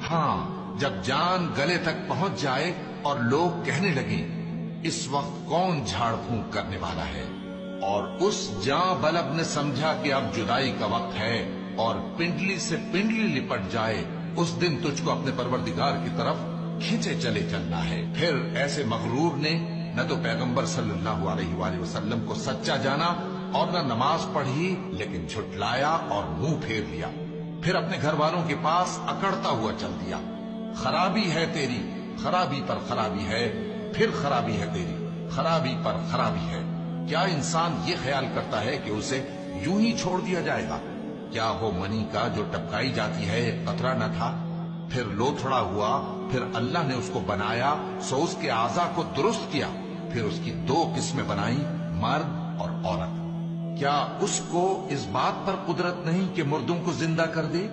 ہاں جب جان گلے تک پہنچ جائے اور لوگ کہنے لگیں اس وقت کون جھاڑ پھونک کرنے والا ہے، اور اس جاں بلب نے سمجھا کہ اب جدائی کا وقت ہے اور پنڈلی سے پنڈلی لپٹ جائے، اس دن تجھ کو اپنے پروردگار کی طرف کھینچے چلے چلنا ہے۔ پھر ایسے مغرور نے نہ تو پیغمبر صلی اللہ علیہ وآلہ وسلم کو سچا جانا اور نہ نماز پڑھی، لیکن جھٹلایا اور منہ پھیر لیا، پھر اپنے گھر والوں کے پاس اکڑتا ہوا چل دیا۔ خرابی ہے تیری، خرابی پر خرابی ہے، پھر خرابی ہے تیری، خرابی پر خرابی ہے۔ کیا انسان یہ خیال کرتا ہے کہ اسے یوں ہی چھوڑ دیا جائے گا؟ کیا وہ منی کا جو ٹپکائی جاتی ہے ایک قطرہ نہ تھا، پھر لوتھڑا ہوا، پھر اللہ نے اس کو بنایا سو اس کے اعضاء کو درست کیا، پھر اس کی دو قسمیں بنائیں، مرد اور عورت۔ کیا اس کو اس بات پر قدرت نہیں کہ مردوں کو زندہ کر دے؟